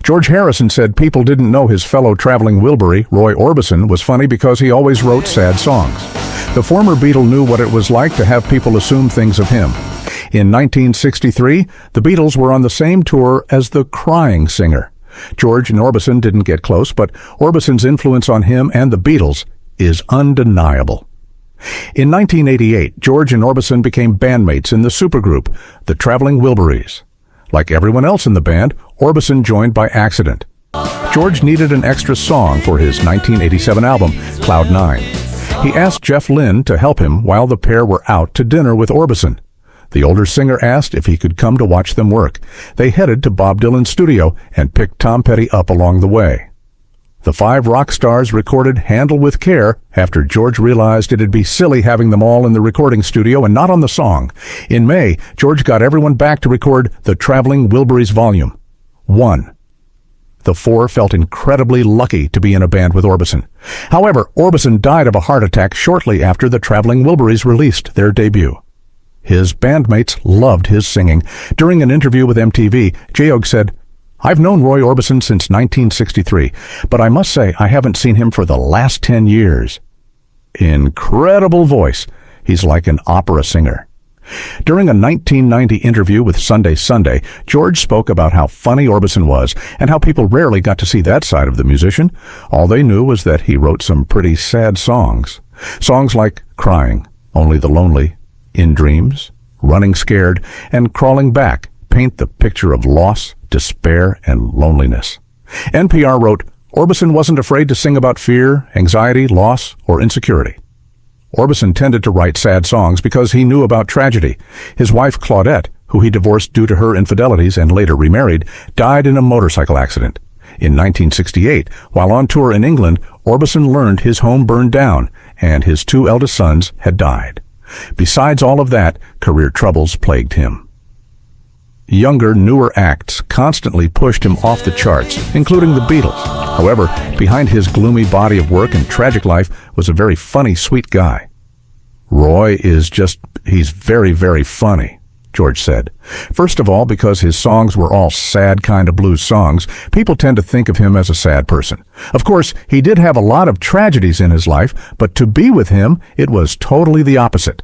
George Harrison said people didn't know his fellow traveling Wilbury, Roy Orbison, was funny because he always wrote sad songs. The former Beatle knew what it was like to have people assume things of him. In 1963, the Beatles were on the same tour as the crying singer. George and Orbison didn't get close, but Orbison's influence on him and the Beatles is undeniable. In 1988, George and Orbison became bandmates in the supergroup, the Traveling Wilburys. Like everyone else in the band, Orbison joined by accident. George needed an extra song for his 1987 album, Cloud 9. He asked Jeff Lynne to help him while the pair were out to dinner with Orbison. The older singer asked if he could come to watch them work. They headed to Bob Dylan's studio and picked Tom Petty up along the way. The five rock stars recorded Handle with Care after George realized it'd be silly having them all in the recording studio and not on the song. In May, George got everyone back to record the Traveling Wilburys Volume 1. The four felt incredibly lucky to be in a band with Orbison. However, Orbison died of a heart attack shortly after the Traveling Wilburys released their debut. His bandmates loved his singing. During an interview with MTV, Georg said, "I've known Roy Orbison since 1963, but I must say I haven't seen him for the last 10 years. Incredible voice. He's like an opera singer." During a 1990 interview with Sunday Sunday, George spoke about how funny Orbison was and how people rarely got to see that side of the musician. All they knew was that he wrote some pretty sad songs. Songs like Crying, Only the Lonely, In Dreams, Running Scared, and Crawling Back paint the picture of loss, despair, and loneliness. NPR wrote, Orbison wasn't afraid to sing about fear, anxiety, loss, or insecurity. Orbison tended to write sad songs because he knew about tragedy. His wife, Claudette, who he divorced due to her infidelities and later remarried, died in a motorcycle accident. In 1968, while on tour in England, Orbison learned his home burned down and his two eldest sons had died. Besides all of that, career troubles plagued him. Younger, newer acts constantly pushed him off the charts, including the Beatles. However, behind his gloomy body of work and tragic life was a very funny, sweet guy. Roy he's very, very funny, George said. First of all, because his songs were all sad kind of blues songs, people tend to think of him as a sad person. Of course, he did have a lot of tragedies in his life, but to be with him, it was totally the opposite.